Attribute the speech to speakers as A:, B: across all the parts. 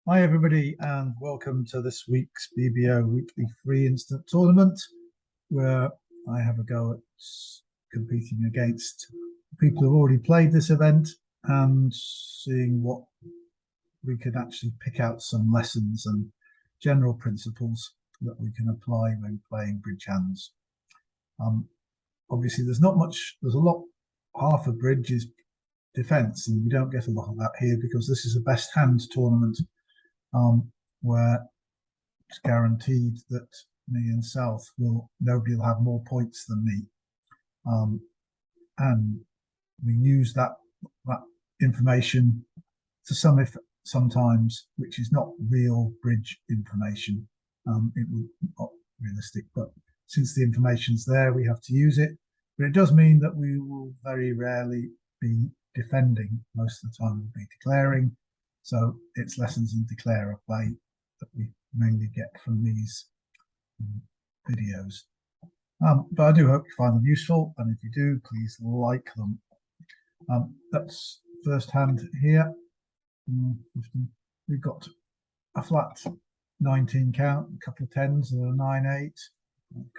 A: Hi everybody and welcome to this week's BBO Weekly Free Instant Tournament where I have a go at competing against people who've already played this event and seeing what we can actually pick out some lessons and general principles that we can apply when playing bridge hands. Obviously there's not much, there's a lot, half a bridge is defense and we don't get a lot of that here because this is a best hand tournament where it's guaranteed that me and South nobody will have more points than me, and we use that information to sometimes, which is not real bridge information. It would not realistic, but since the information's there, we have to use it. But it does mean that we will very rarely be defending. Most of the time, we'll be declaring. So it's lessons in declarer play that we mainly get from these videos. But I do hope you find them useful, and if you do, please like them. That's first hand here. We've got a flat 19 count, a couple of tens and a 9-8,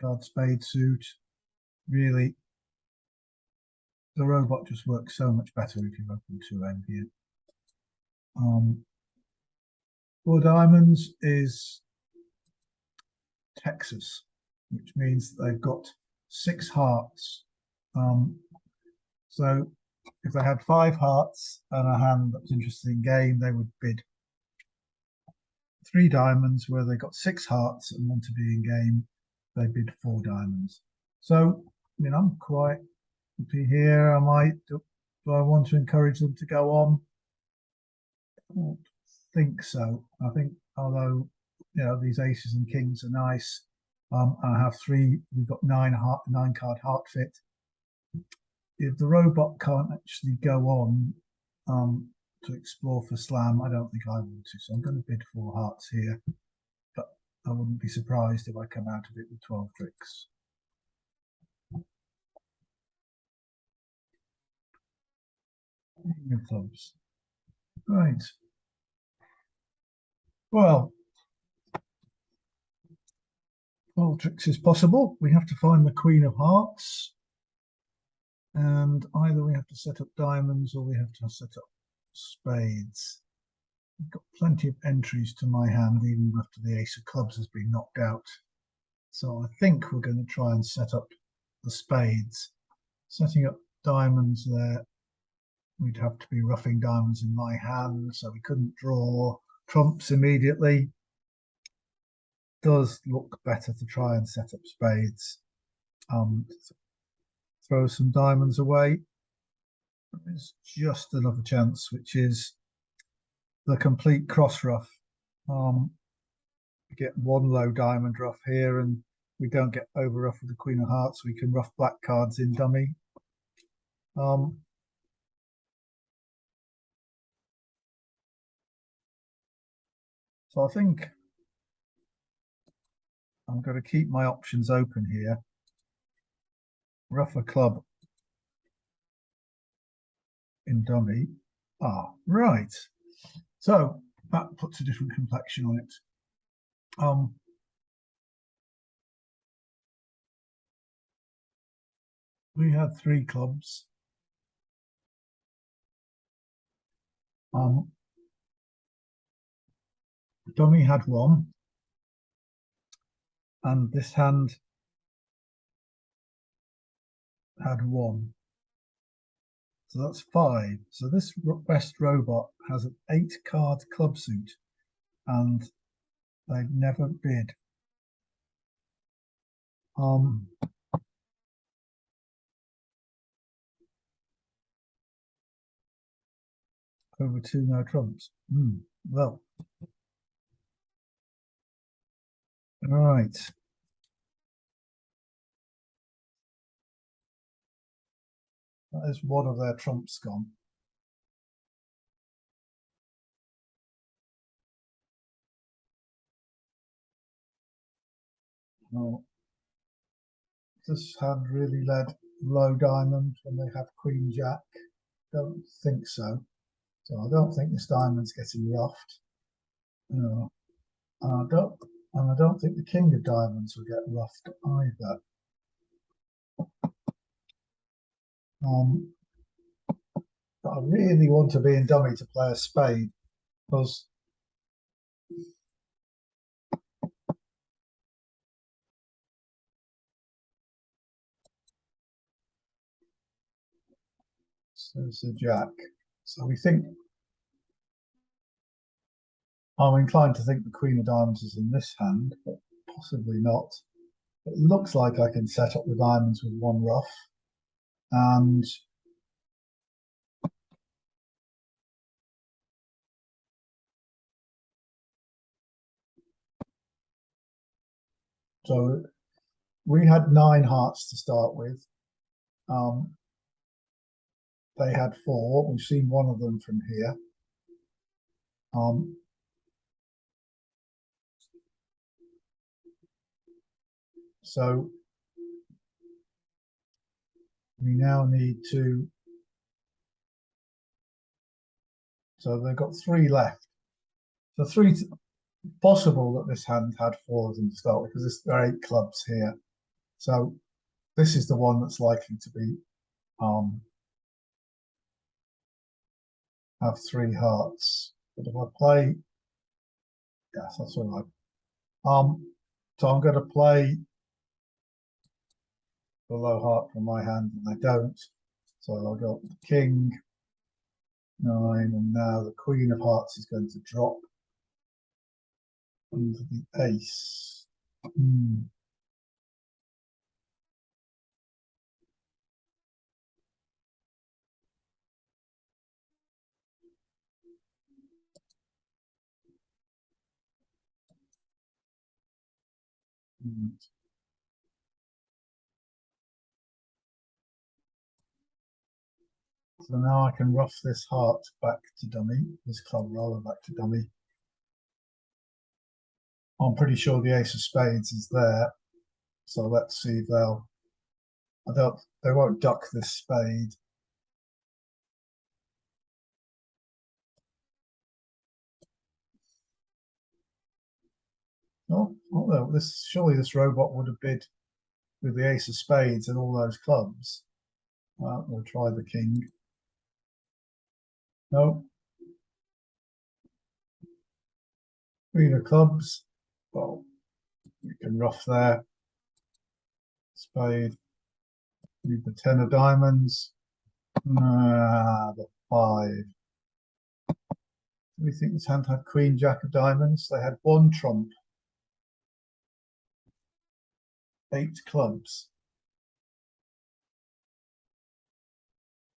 A: card spade suit. Really, the robot just works so much better if you open 2-end here. 4 diamonds is Texas, which means they've got 6 hearts. So if they had 5 hearts and a hand that was interested in game, they would bid 3 diamonds. Where they got 6 hearts and want to be in game, they bid 4 diamonds. So, I mean, I'm quite happy here. Do I want to encourage them to go on? I don't think so. I think, although, these aces and kings are nice, I have 3, we've got 9 card heart fit. If the robot can't actually go on to explore for slam, I don't think I want to. So I'm going to bid 4 hearts here, but I wouldn't be surprised if I come out of it with 12 tricks. Clubs. Right. Well, 12 tricks is possible. We have to find the Queen of Hearts. And either we have to set up diamonds or we have to set up spades. I've got plenty of entries to my hand, even after the ace of clubs has been knocked out. So I think we're going to try and set up the spades. Setting up diamonds there, we'd have to be roughing diamonds in my hand, so we couldn't draw trumps immediately. Does look better to try and set up spades. Throw some diamonds away. There's just another chance, which is the complete cross ruff. We get 1 low diamond ruff here, and we don't get over ruff with the Queen of Hearts. We can ruff black cards in dummy. So I think I'm going to keep my options open here. Ruff a club in dummy. Right. So that puts a different complexion on it. We had 3 clubs. Dummy had 1, and this hand had 1. So that's 5. So this best robot has an 8-card club suit, and they've never bid. Over 2 no trumps. Well, all right. That is one of their trumps gone. Well, this hand really led low diamond when they have Queen Jack. Don't think so. So I don't think this diamond's getting ruffed. No. And I don't think the king of diamonds will get ruffed either. But I really want to be in dummy to play a spade because there's the jack. So we think I'm inclined to think the queen of diamonds is in this hand, but possibly not. It looks like I can set up the diamonds with one ruff, and so we had 9 hearts to start with. They had 4. We've seen one of them from here. So we now need to. So they've got 3 left. So 3 possible that this hand had 4 of them to start with because there are 8 clubs here. So this is the one that's likely to be have 3 hearts. But if I play, yes, that's all right. So I'm going to play the low heart from my hand, and I don't. So I've got the king, 9, and now the queen of hearts is going to drop under the ace. So now I can ruff this heart back to dummy, this club roller back to dummy. I'm pretty sure the ace of spades is there. So let's see if they won't duck this spade. Oh, no, surely this robot would have bid with the ace of spades and all those clubs. We'll try the king. No. Queen of clubs. Well, we can ruff there. Spade. Leave the 10 of diamonds. The 5. Do we think this hand had queen, jack of diamonds? They had 1 trump. 8 clubs.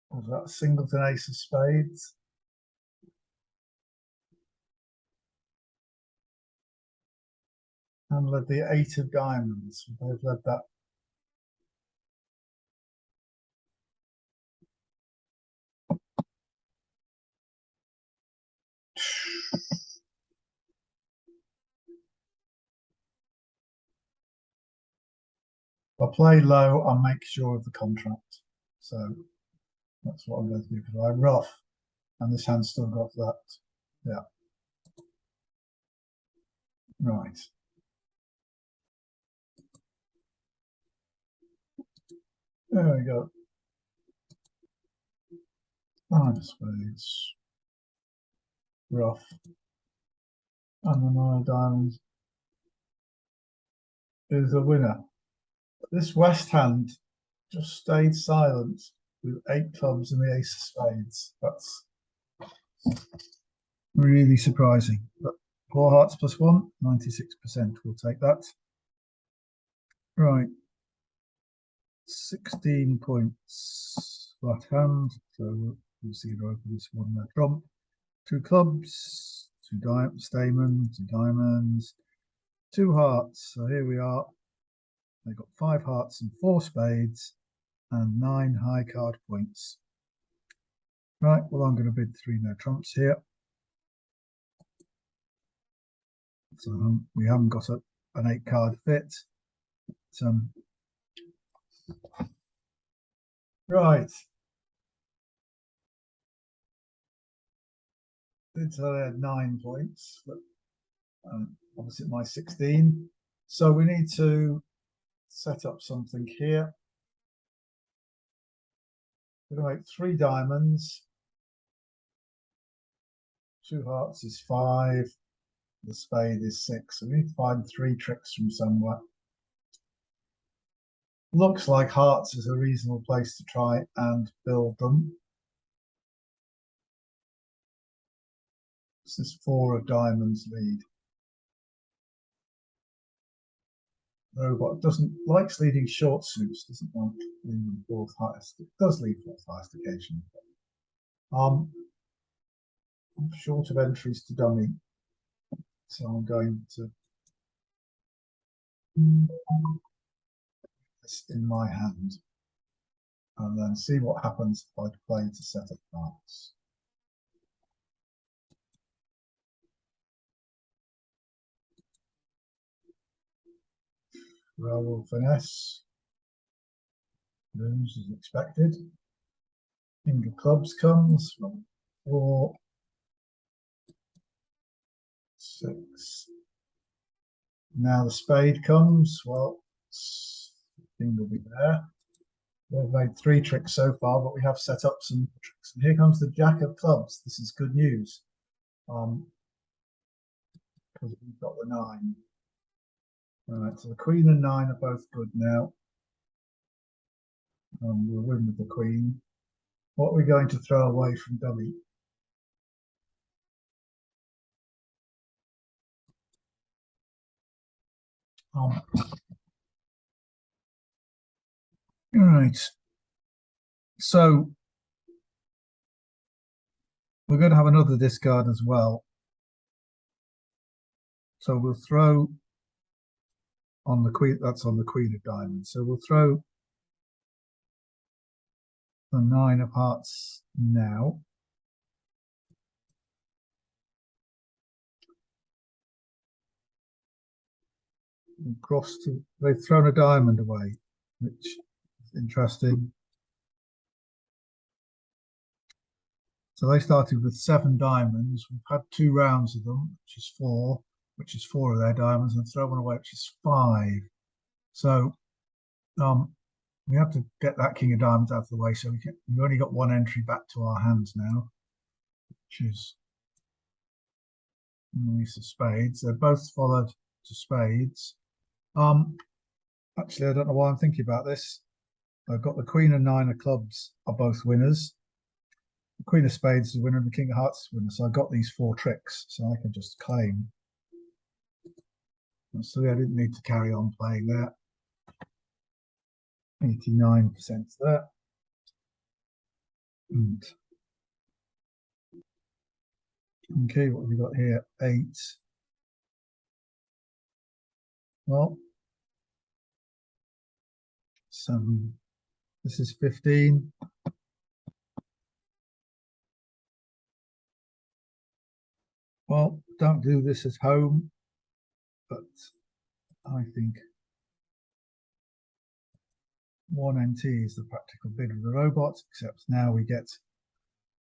A: Was that a singleton ace of spades? And led the 8 of diamonds. They've led that. If I play low, I'll make sure of the contract. So that's what I'm going to do. Because I ruff, and this hand's still got that. Yeah. Right. There we go. 9 of spades. Ruff. And the 9 of diamonds is the winner. This West hand just stayed silent with 8 clubs and the ace of spades. That's really surprising. But 4 hearts plus 1, 96%. We'll take that. Right. 16 points flat hand. So we'll see over this one there. Trump. 2 clubs, 2 diamonds, 2 diamonds, 2 hearts. So here we are. They've got 5 hearts and 4 spades and 9 high card points. Right, well, I'm going to bid 3 no trumps here. So we haven't got an 8 card fit. But, right. So they had 9 points. But Opposite my 16. So we need to set up something here. We're going to make 3 diamonds. 2 hearts is 5. The spade is 6. So we need to find 3 tricks from somewhere. Looks like hearts is a reasonable place to try and build them. This is 4 of diamonds lead. Robot doesn't likes leading short suits, doesn't want leading 4th highest. It does lead 4th highest occasionally. I'm short of entries to dummy, so I'm going to this in my hand and then see what happens if I play to set up hearts. Roll finesse. Lose as expected. King of clubs comes. Roll 4, 6. Now the spade comes. Well, king will be there. We've made 3 tricks so far, but we have set up some tricks. And here comes the jack of clubs. This is good news. Because we've got the 9. All right, so the queen and 9 are both good now. We'll win with the queen. What are we going to throw away from dummy? All right. So we're going to have another discard as well. So we'll throw on the queen. That's on the queen of diamonds. So we'll throw the 9 of hearts now. Cross to, they've thrown a diamond away, which is interesting. So they started with 7 diamonds. We've had 2 rounds of them, which is 4, which is 4 of their diamonds, and throw one away, which is 5. So we have to get that king of diamonds out of the way. So we've only got 1 entry back to our hands now, which is Ace of Spades. They're both followed to spades. Actually, I don't know why I'm thinking about this. I've got the queen and 9 of clubs are both winners. The queen of spades is a winner and the king of hearts is a winner. So I got these 4 tricks, so I can just claim. So I didn't need to carry on playing that. 89% there. And okay, what have we got here? 8. Well, 7. This is 15. Well, don't do this at home, but I think 1 NT is the practical bid of the robot, except now we get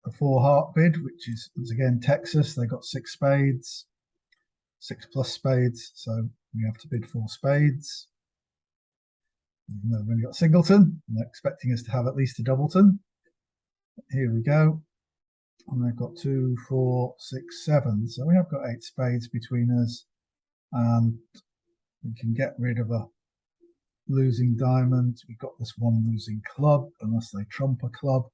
A: a 4 heart bid, which is once again Texas. They got 6 spades, 6 plus spades, so we have to bid 4 spades. Even though we've only got singleton, they're expecting us to have at least a doubleton. Here we go. And they've got 2, 4, 6, 7. So we have got 8 spades between us, and we can get rid of a losing diamond. We've got this 1 losing club, unless they trump a club.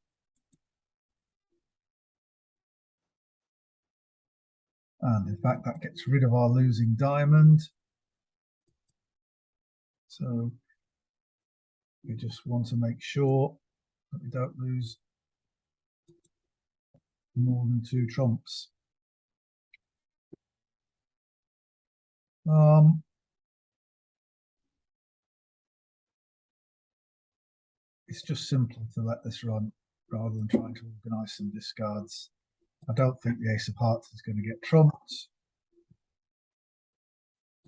A: And in fact, that gets rid of our losing diamond. So we just want to make sure that we don't lose more than 2 trumps. It's just simpler to let this run rather than trying to organise some discards. I don't think the ace of hearts is going to get trumped.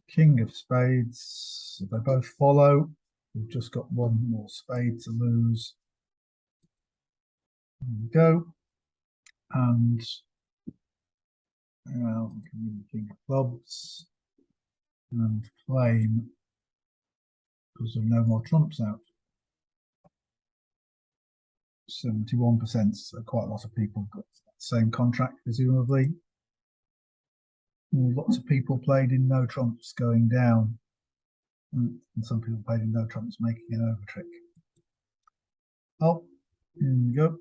A: King of spades, so they both follow. We've just got 1 more spade to lose. There we go. And Well, we can win the king of clubs and claim because there are no more trumps out. 71%, so quite a lot of people got the same contract, presumably. Lots of people played in no trumps going down, and some people played in no trumps making an over trick. Oh, here we go.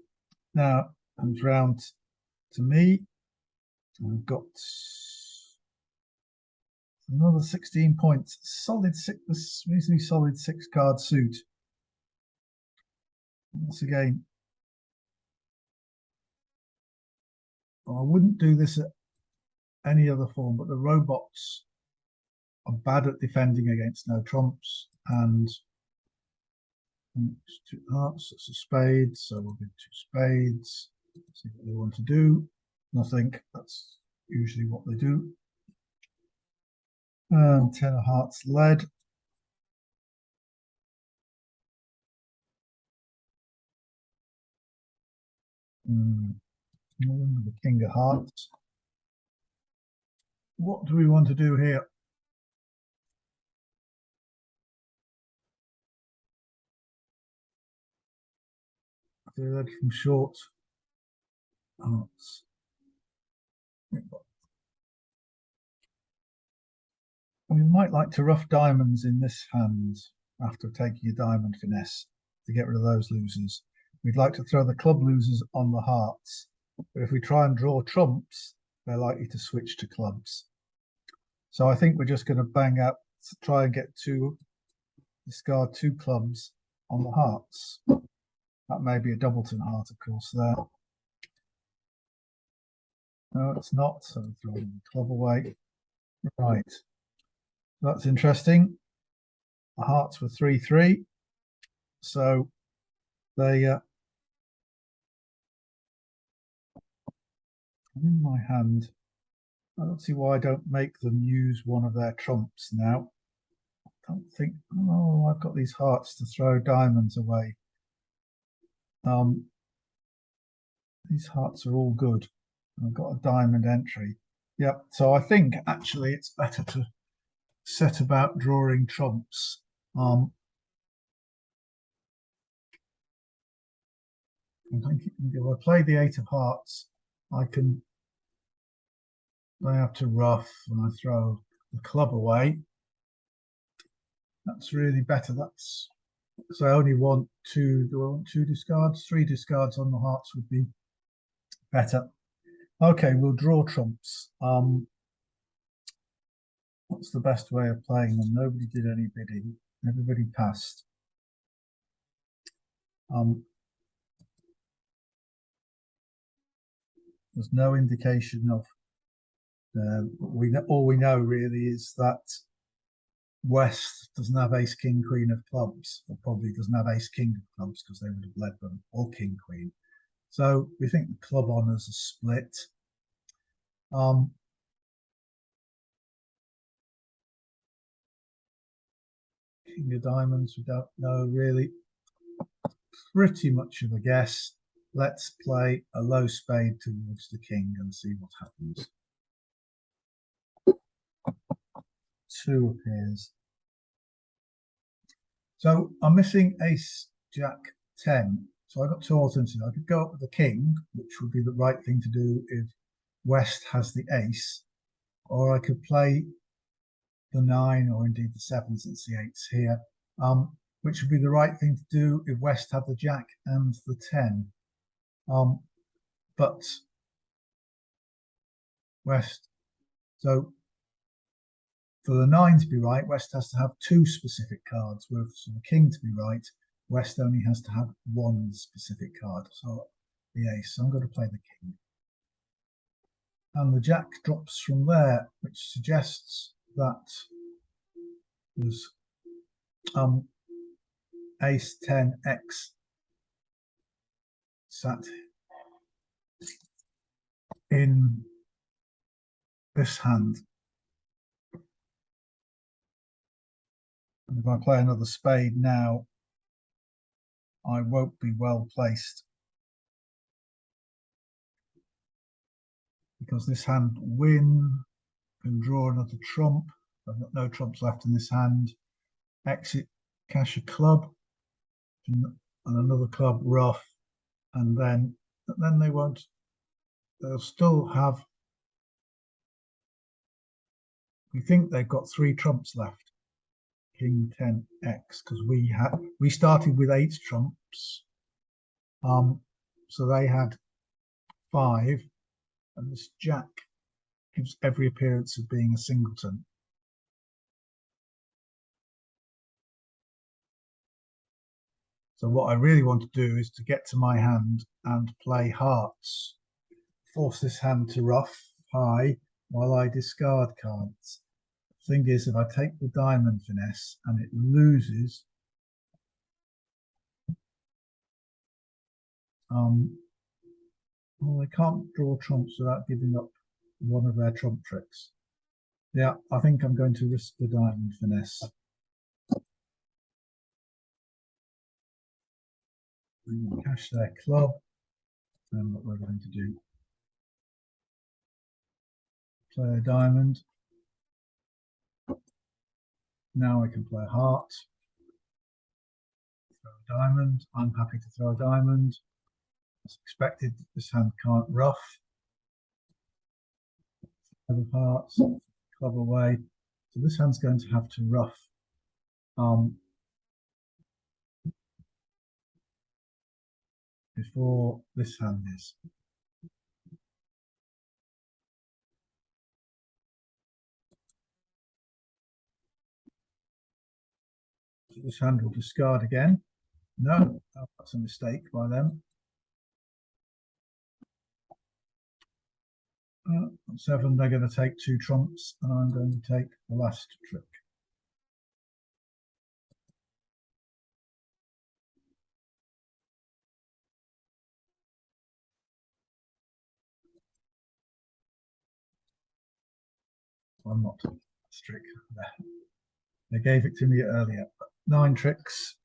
A: Now comes round to me. I've got another 16 points. Solid six, this reasonably solid 6-card suit. Once again, I wouldn't do this at any other form, but the robots are bad at defending against no trumps, and two hearts, that's a spade, so we'll do 2 spades, see what they want to do. Nothing, that's usually what they do. And 10 of hearts led. The king of hearts. What do we want to do here? They led from short hearts. We might like to rough diamonds in this hand after taking a diamond finesse to get rid of those losers. We'd like to throw the club losers on the hearts, but if we try and draw trumps, they're likely to switch to clubs. So I think we're just going to bang out, try and get discard 2 clubs on the hearts. That may be a doubleton heart, of course, there. No, it's not, so throw the club away. Right. That's interesting. The hearts were 3-3, so they in my hand. I don't see why I don't make them use one of their trumps now. I don't think. Oh, I've got these hearts to throw diamonds away. These hearts are all good. I've got a diamond entry. Yep. So I think actually it's better to set about drawing trumps. I think if I play the 8 of hearts, I have to rough and I throw the club away. That's really better. That's so I only want 2. Do I want 2 discards? 3 discards on the hearts would be better. Okay, we'll draw trumps. What's the best way of playing them? Nobody did any bidding. Everybody passed. There's no indication of. All we know really is that West doesn't have ace, king, queen of clubs, or probably doesn't have ace, king of clubs because they would have led them, or king, queen. So we think the club honours are split. King of diamonds, we don't know really. Pretty much of a guess. Let's play a low spade towards the king and see what happens. 2 appears. So I'm missing ace, jack, 10. So I've got 2 alternatives. I could go up with the king, which would be the right thing to do if West has the ace, or I could play the 9 or indeed the 7 since the 8's here, which would be the right thing to do if West had the jack and the 10. But West, so for the 9 to be right, West has to have 2 specific cards, whereas for the king to be right, West only has to have 1 specific card. So the ace. So I'm going to play the king. And the jack drops from there, which suggests that there's ace 10x sat in this hand. And if I play another spade now, I won't be well placed. because this hand win, can draw another trump. I've got no trumps left in this hand. Exit, cash a club, and another club rough, and then they won't. They'll still have. We think they've got 3 trumps left. King 10x, because we started with 8 trumps. So they had 5, and this jack gives every appearance of being a singleton. So what I really want to do is to get to my hand and play hearts, force this hand to rough high while I discard cards. The thing is, if I take the diamond finesse and it loses, well, they can't draw trumps without giving up one of their trump tricks. Yeah, I think I'm going to risk the diamond finesse. Cash their club, and what we're going to do, play a diamond. Now I can play a heart, throw a diamond. I'm happy to throw a diamond. As expected, this hand can't rough. Club of hearts, club away. So this hand's going to have to rough. Before this hand is. So this hand will discard again. No, that's a mistake by them. 7, they're going to take 2 trumps, and I'm going to take the last trick. I'm not strict there. They gave it to me earlier. 9 tricks,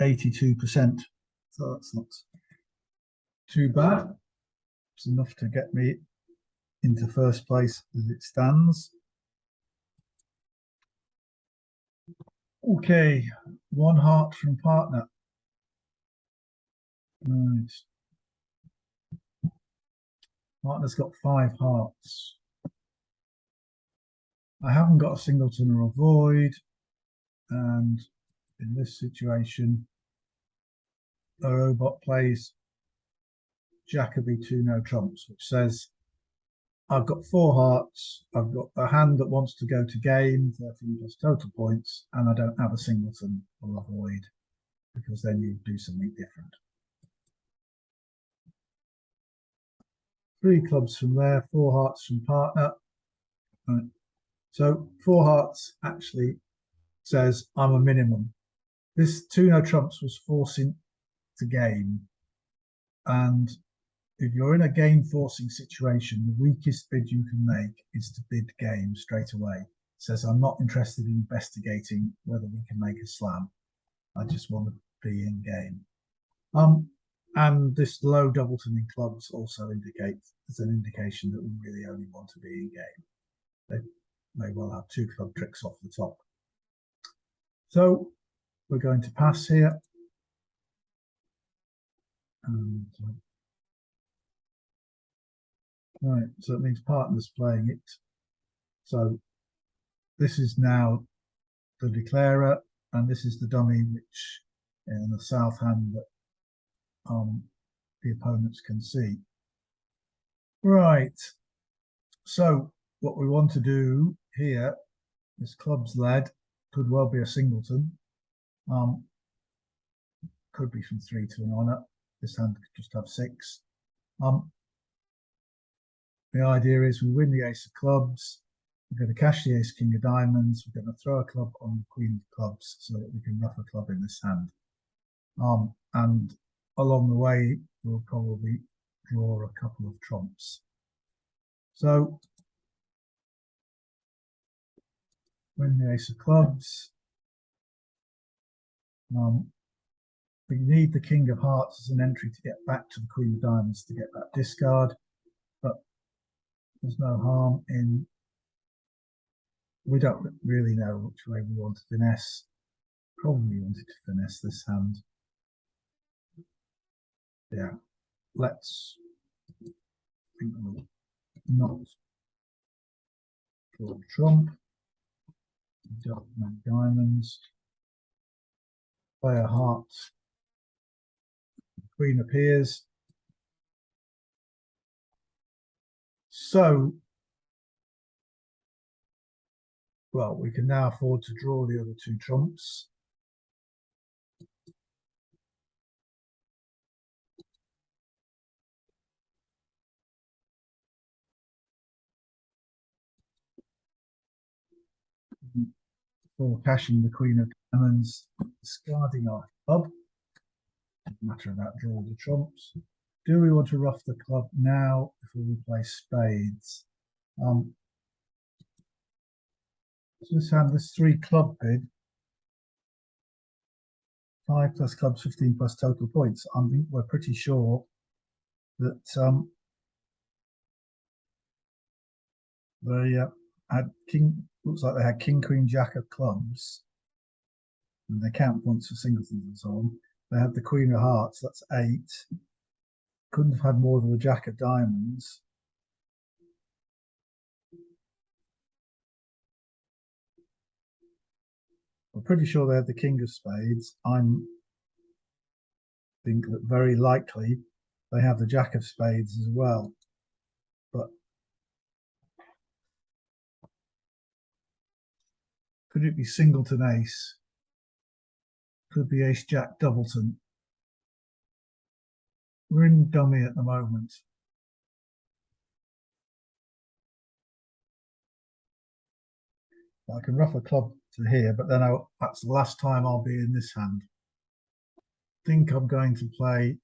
A: 82%. So that's not too bad. It's enough to get me into first place as it stands. Okay, 1 heart from partner. Right. Partner's got 5 hearts. I haven't got a singleton or a void, and in this situation, a robot plays Jacoby 2 no trumps, which says I've got 4 hearts, I've got a hand that wants to go to game, 13 plus total points, and I don't have a singleton or a void, because then you do something different. 3 clubs from there, 4 hearts from partner. Right. So 4 hearts actually says I'm a minimum. This 2 no trumps was forcing to game, and if you're in a game forcing situation, the weakest bid you can make is to bid game straight away. It says I'm not interested in investigating whether we can make a slam. I just want to be in game. And this low doubleton in clubs also indicates as an indication that we really only want to be in game. They may well have 2 club tricks off the top. So we're going to pass here. And right, so it means partner's playing it. So this is now the declarer, and this is the dummy, which in the south hand that the opponents can see. Right, so what we want to do here is clubs led, could well be a singleton, could be from 3 to an honor. This hand could just have 6. The idea is we win the ace of clubs, we're going to cash the ace king of diamonds, we're going to throw a club on the queen of clubs so that we can rough a club in this hand. And along the way, we'll probably draw a couple of trumps. So, win the ace of clubs. We need the king of hearts as an entry to get back to the queen of diamonds to get that discard. But There's no harm in, we don't really know which way we want to finesse. Probably wanted to finesse this hand. Yeah, let's think we'll not draw trump. Don't make diamonds. Play a heart. Queen appears. So, well, we can now afford to draw the other two trumps. For cashing the Queen of Diamonds, discarding our club. Matter about draw the trumps. Do we want to ruff the club now before we play spades? So this hand, this 3 club bid. 5 plus clubs, 15 plus total points. I think we're pretty sure that they had king. Looks like they had king, queen, jack of clubs, and they count points for singletons and so on. They had the queen of hearts. That's 8. Couldn't have had more than the jack of diamonds. I'm pretty sure they had the king of spades. I think that very likely they have the jack of spades as well. But could it be singleton ace? Could be ace jack doubleton. We're in dummy at the moment. I can ruff a club to here, but then that's the last time I'll be in this hand. I think I'm going to play.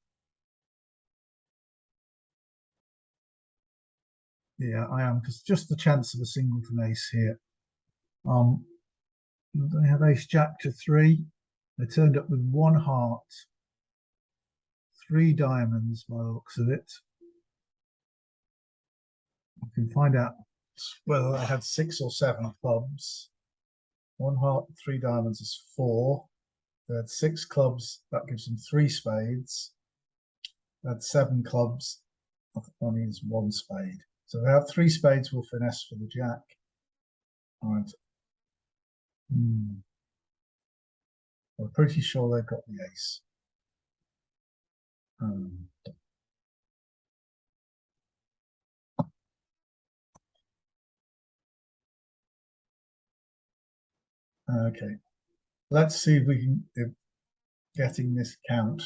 A: Yeah, I am, because just the chance of a singleton ace here. They have ace jack to 3. They turned up with 1 heart, 3 diamonds by the looks of it. I can find out whether they had 6 or 7 clubs. 1 heart, 3 diamonds is 4. They had 6 clubs, that gives them 3 spades. They had 7 clubs, that means 1 spade. So they have 3 spades, will finesse for the jack. All right. I'm pretty sure they've got the ace. Okay, let's see if we can, if getting this count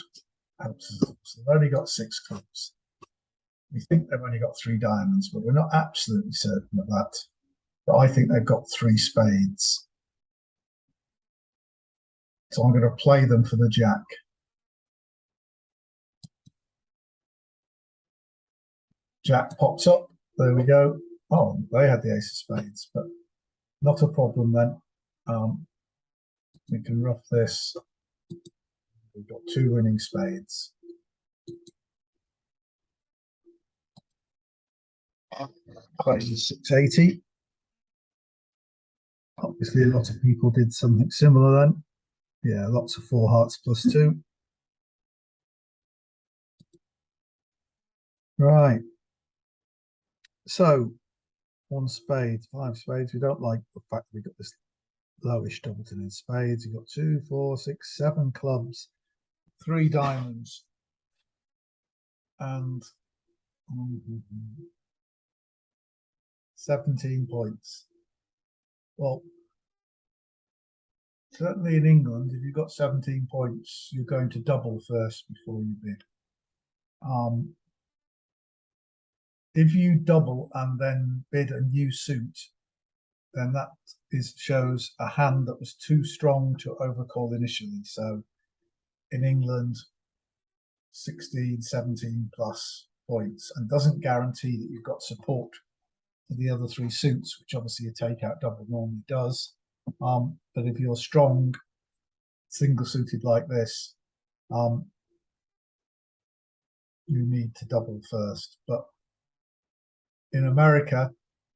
A: helps us. So they've only got 6 clubs. We think they've only got 3 diamonds, but we're not absolutely certain of that. But I think they've got 3 spades. So I'm going to play them for the jack. Jack pops up. There we go. Oh, they had the ace of spades, but not a problem then. We can ruff this. We've got 2 winning spades. Plays 680. Obviously, a lot of people did something similar then. Yeah, lots of 4 hearts plus 2. Right. So, 1 spade, 5 spades. We don't like the fact that we got this lowish doubleton in spades. You've got 2, 4, 6, 7 clubs, 3 diamonds, and 17 points. Well, certainly in England, if you've got 17 points, you're going to double first before you bid. If you double and then bid a new suit, then that shows a hand that was too strong to overcall initially. So in England, 16, 17 plus points, and doesn't guarantee that you've got support for the other 3 suits, which obviously a takeout double normally does. But if you're strong, single suited like this, you need to double first. But in America,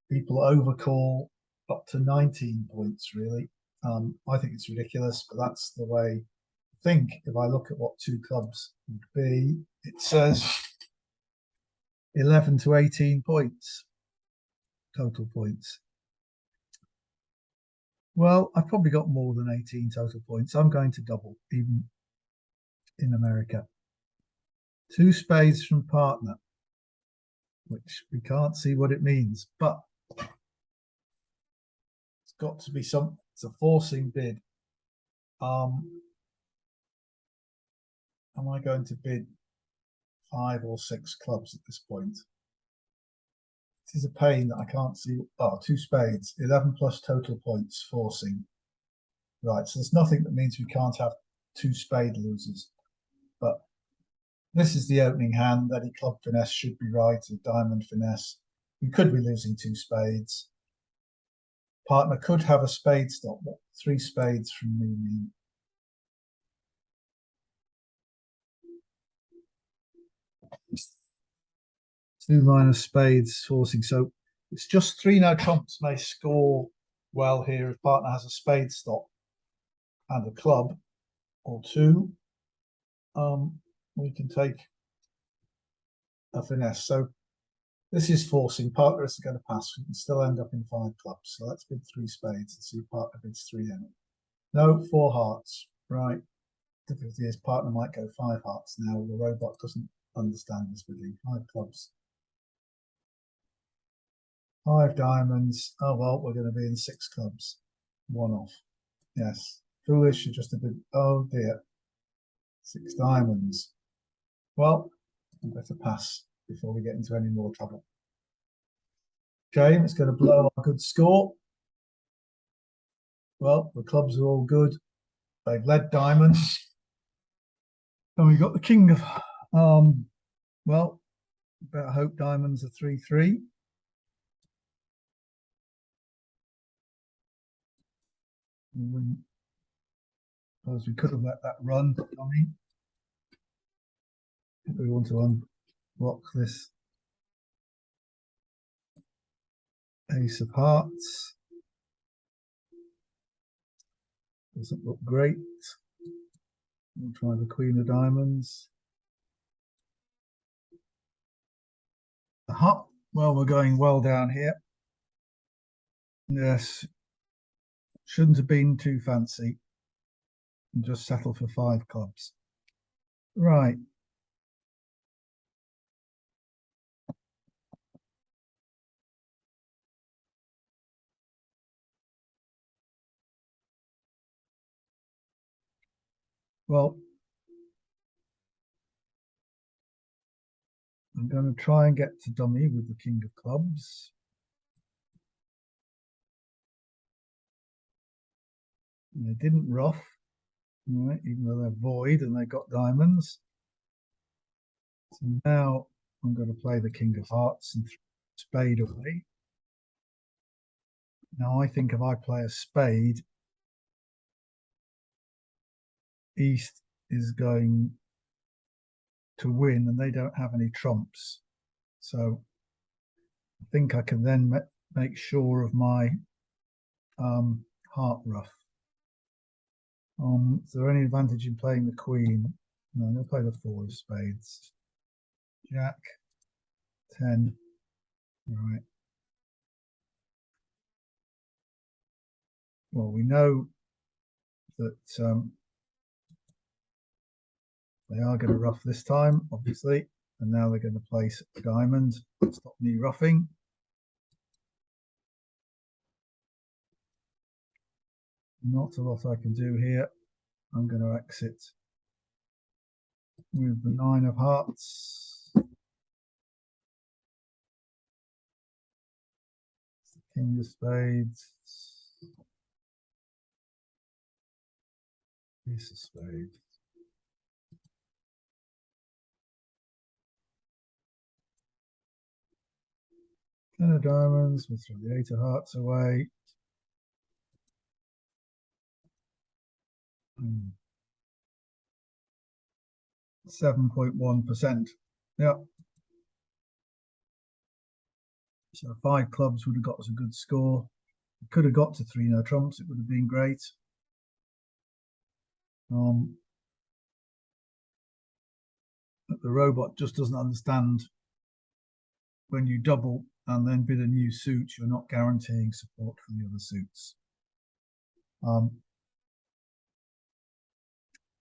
A: people overcall up to 19 points, really. I think it's ridiculous, but that's the way I think. If I look at what two clubs would be, it says 11 to 18 points, total points. Well, I've probably got more than 18 total points. I'm going to double, even in America. Two spades from partner, which we can't see what it means, but it's got to be some, it's a forcing bid. Am I going to bid 5 or 6 clubs at this point? It is a pain that I can't see. Oh, two spades, 11 plus total points, forcing. Right, so there's nothing that means we can't have two spade losers. But this is the opening hand. Any club finesse should be right, a diamond finesse. We could be losing two spades. Partner could have a spade stop. What 3 spades from me mean? Two minus spades forcing. So it's just 3 no trumps may score well here if partner has a spade stop and a club or 2. We can take a finesse. So this is forcing. Partner is going to pass. We can still end up in 5 clubs. So let's bid 3 spades and see if partner bids 3 in. No, 4 hearts. Right. Difficulty is partner might go 5 hearts now. The robot doesn't understand this bidding. 5 clubs. 5 diamonds. Oh well, we're going to be in 6 clubs. 1 off. Yes. Foolish. Just a bit. Oh dear. 6 diamonds. Well, we better pass before we get into any more trouble. Shame, it's going to blow our good score. Well, the clubs are all good. They've led diamonds. And we got the king of, well, better hope diamonds are 3-3. Suppose we could have let that run, dummy. If we want to unblock this ace of hearts. Doesn't look great. We'll try the queen of diamonds. Aha. Well, we're going well down here. Yes. Shouldn't have been too fancy. And just settle for 5 clubs. Right. Well, I'm going to try and get to dummy with the king of clubs. And they didn't ruff, right, even though they're void and they got diamonds. So now I'm going to play the king of hearts and spade away. Now I think if I play a spade, East is going to win and they don't have any trumps. So I think I can then make sure of my heart ruff. Is there any advantage in playing the queen? No, I'm going to play the 4 of spades. Jack, 10, right. Well, we know that they are going to ruff this time, obviously, and now they're going to place a diamond. Stop me ruffing. Not a lot I can do here. I'm going to exit with the 9 of hearts. King of spades. Ace of spades. Ten of diamonds. We'll throw the 8 of hearts away. 7.1%. Yeah. So 5 clubs would have got us a good score. We could have got to 3 no trumps. It would have been great. But the robot just doesn't understand when you double and then bid a new suit, you're not guaranteeing support for the other suits.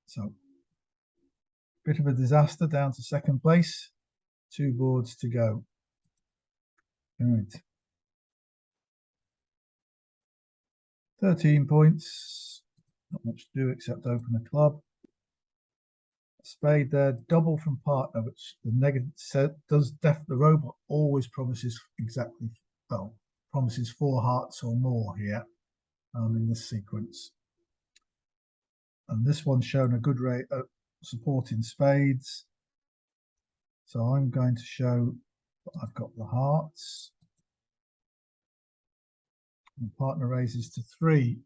A: So, bit of a disaster, down to second place. 2 boards to go. All right. 13 points. Not much to do except open a club. Spade there, double from partner, which the negative does the robot always promises exactly, well, promises 4 hearts or more here in this sequence. And this one's shown a good rate of support in spades. So I'm going to show that I've got the hearts. And partner raises to 3.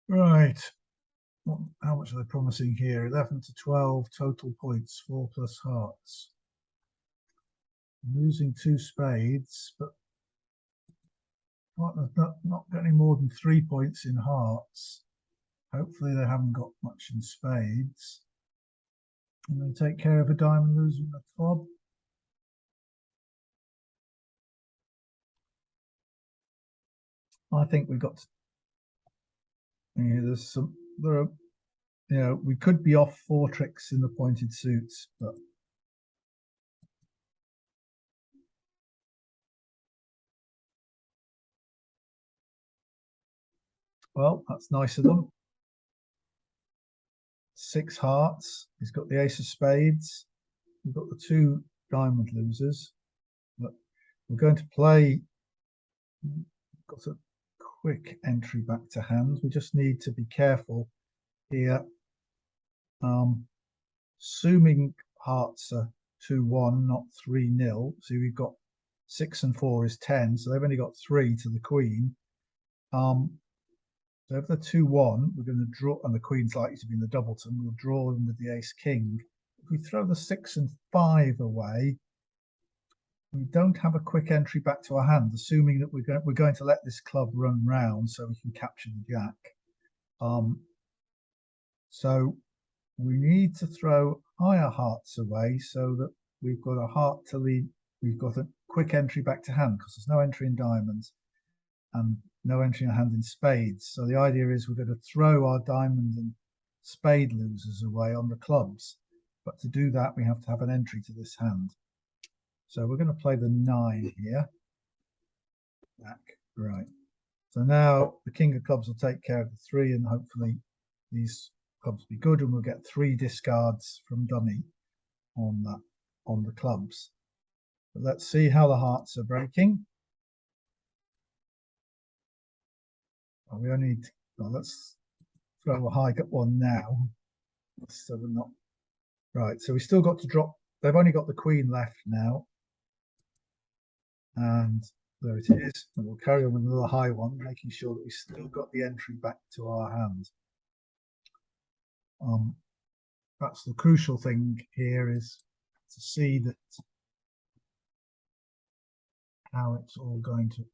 A: Right. How much are they promising here? 11 to 12 total points, 4 plus hearts. I'm losing 2 spades, but partner's not getting more than 3 points in hearts. Hopefully they haven't got much in spades. And they take care of a diamond losing the club. I think we've got to, we could be off 4 tricks in the pointed suits, but well, that's nice of them. 6 hearts. He's got the ace of spades. We've got the 2 diamond losers. But we're going to play. Got a quick entry back to hand. We just need to be careful here. Assuming hearts are 2-1, not 3-0. So we've got 6 and 4 is 10. So they've only got 3 to the queen. So if they're 2-1, we're going to draw, and the queen's likely to be in the doubleton. We'll draw them with the ace king. If we throw the 6 and 5 away, we don't have a quick entry back to our hand, assuming that we're going to let this club run round so we can capture the jack. So we need to throw higher hearts away so that we've got a heart to lead. We've got a quick entry back to hand because there's no entry in diamonds and no entry in hand in spades. So the idea is we're going to throw our diamond and spade losers away on the clubs. But to do that, we have to have an entry to this hand. So we're going to play the 9 here. Back, right. So now the king of clubs will take care of the 3, and hopefully these clubs will be good, and we'll get 3 discards from dummy on the clubs. But let's see how the hearts are breaking. Well, we only need to, well, let's throw a high one now. So we're not right. So we still got to drop. They've only got the queen left now. And there it is. And we'll carry on with another high one, making sure that we still got the entry back to our hand. That's the crucial thing here, is to see that how it's all going to.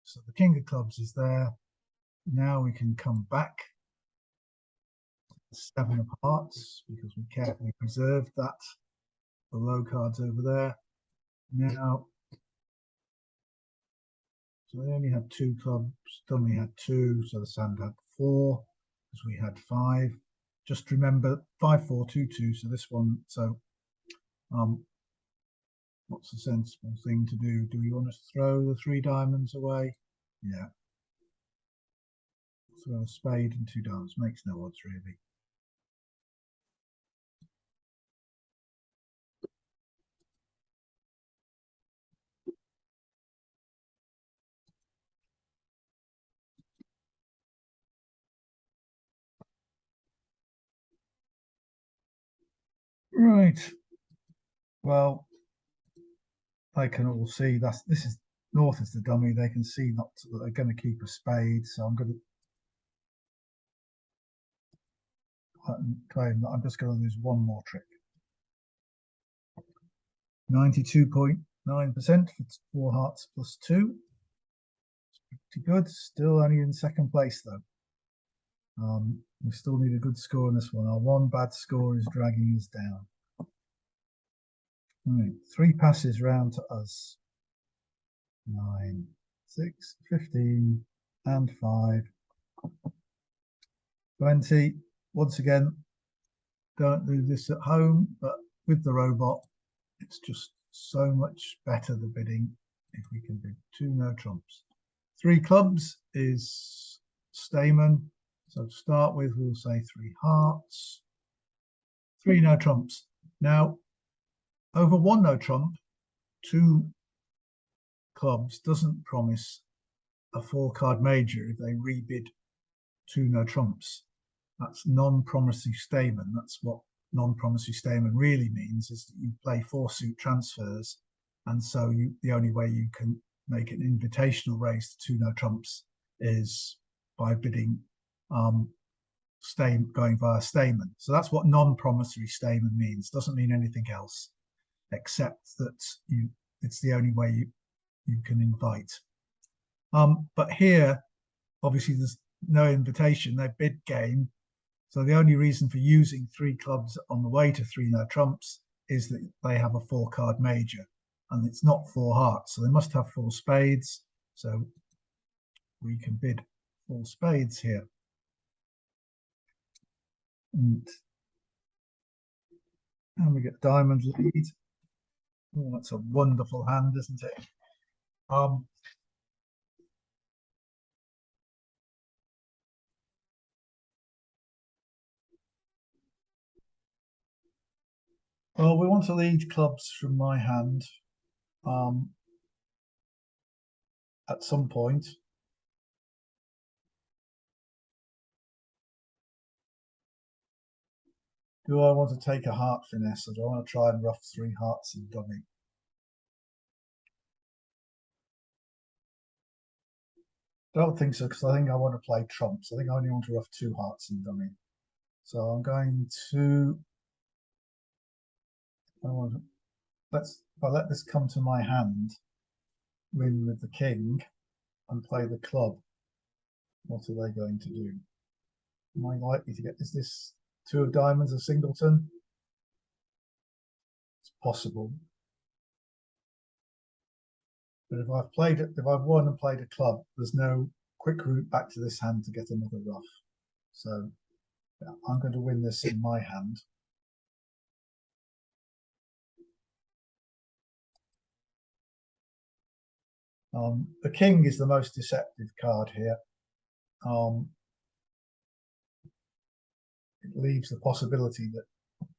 A: So the king of clubs is there. Now we can come back to the 7 of hearts because we carefully preserved that. The low cards over there. Now, so they only had 2 clubs. Dummy had 2, so the sand had 4 because we had 5. Just remember 5, 4, 2, 2. So this one. So, what's the sensible thing to do? Do we want to throw the 3 diamonds away? Yeah. Throw a spade and 2 diamonds. Makes no odds really. Right. Well, they can all see this is north is the dummy. They can see not to, that they're going to keep a spade. So I'm going to claim that I'm just going to lose 1 more trick. 92 point. 9% for 4 hearts plus 2. It's pretty good. Still only in second place though. We still need a good score on this one. Our one bad score is dragging us down. All right, 3 passes round to us. 9, 6, 15, and 5. 20. Once again, don't do this at home, but with the robot, it's just so much better the bidding if we can bid 2 no trumps. 3 clubs is Stayman. So to start with, we'll say 3 hearts, 3 no trumps. Now, over 1 no trump, 2 clubs doesn't promise a 4-card major if they rebid 2 no trumps. That's non-promissory Stayman. That's what non-promissory Stayman really means, is that you play 4 suit transfers, and so the only way you can make an invitational raise to 2 no trumps is by bidding going via Stayman. So that's what non-promissory Stayman means. Doesn't mean anything else, except that it's the only way you can invite. But here, obviously, there's no invitation. They bid game. So the only reason for using 3 clubs on the way to 3 no trumps is that they have a 4-card major, and it's not 4 hearts. So they must have 4 spades. So we can bid 4 spades here. And we get diamond lead. Oh, that's a wonderful hand, isn't it? Well, we want to lead clubs from my hand at some point. Do I want to take a heart finesse, or do I want to try and rough 3 hearts and dummy? Don't think so, because I think I want to play trumps. I think I only want to rough 2 hearts and dummy. So I'm going to. If I let this come to my hand, win with the king, and play the club, what are they going to do? Am I likely to get? Is this 2 of diamonds a singleton? It's possible. But if I've won and played a club, there's no quick route back to this hand to get another rough. So yeah, I'm going to win this in my hand. The king is the most deceptive card here. It leaves the possibility that,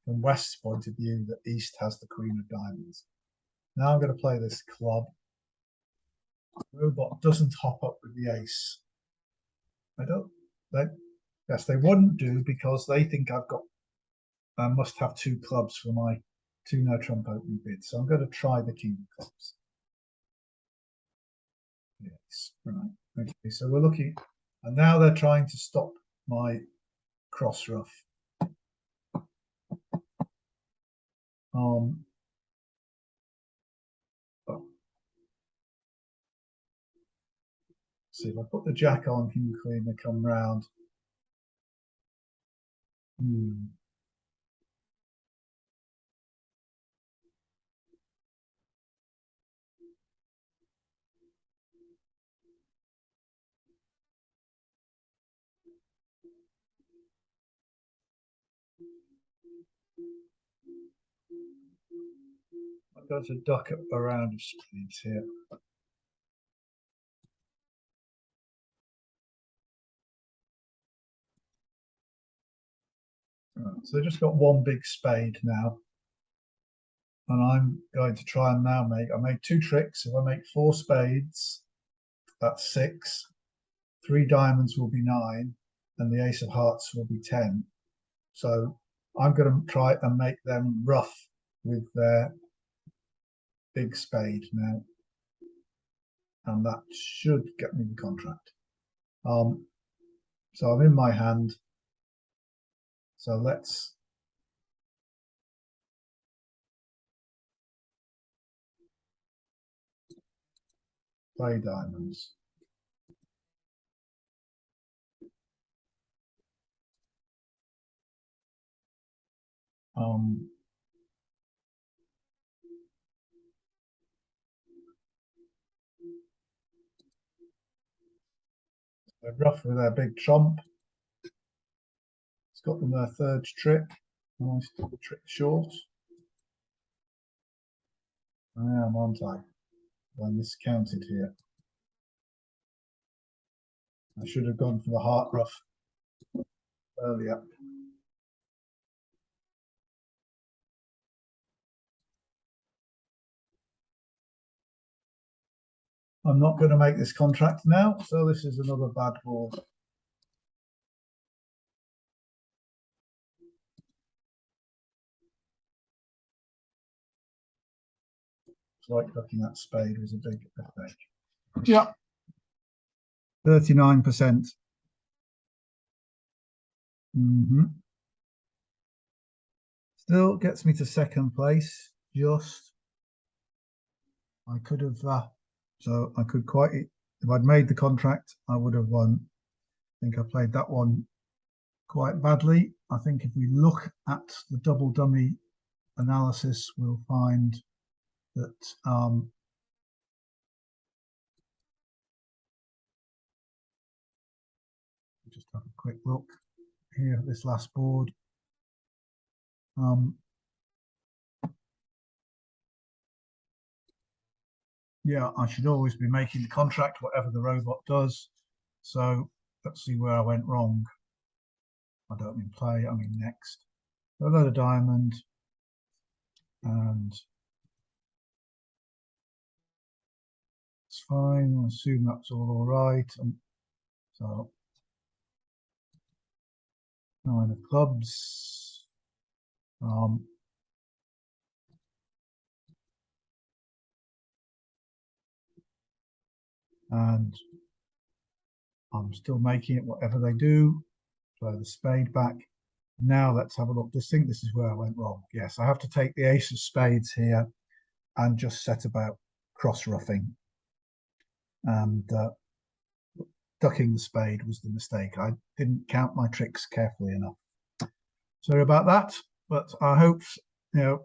A: from West's point of view, that East has the queen of diamonds. Now I'm going to play this club. Robot doesn't hop up with the ace. Yes, they wouldn't do, because they think I must have 2 clubs for my 2 no trump opening bid. So I'm going to try the king of clubs. Yes, right. Okay, so we're looking, and now they're trying to stop my cross rough. See, if I put the jack on, king queen, they come round. I've got to duck up around of spades here. Right, so they've just got 1 big spade now. And I'm going to try and now I made 2 tricks. If I make 4 spades, that's 6. 3 diamonds will be 9, and the ace of hearts will be 10. So I'm going to try and make them rough with their big spade now. And that should get me the contract. So I'm in my hand. So let's play diamonds. They're rough with their big trump. It's got them their third trick. Nice trick short. I am, aren't I? I miscounted here. I should have gone for the heart rough earlier. I'm not going to make this contract now, so this is another bad board. It's like looking at spade was a big mistake. Yeah. 39%. Still gets me to second place. Just I could have so I could quite, if I'd made the contract, I would have won. I think I played that one quite badly. I think if we look at the double dummy analysis, we'll find that just have a quick look here at this last board. Yeah, I should always be making the contract, whatever the robot does. So let's see where I went wrong. I don't mean play, I mean next. A load of diamond, and it's fine. I assume that's all right. So 9 of clubs. And I'm still making it, whatever they do. Play the spade back. Now let's have a look. Just think this is where I went wrong. Yes, I have to take the ace of spades here and just set about cross roughing. And ducking the spade was the mistake. I didn't count my tricks carefully enough. Sorry about that, but I hope that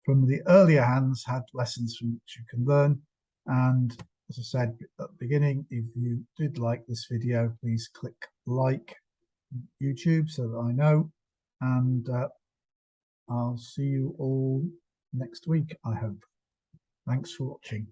A: from the earlier hands had lessons from which you can learn. And as I said at the beginning, if you did like this video, please click like YouTube so that I know. And I'll see you all next week, I hope. Thanks for watching.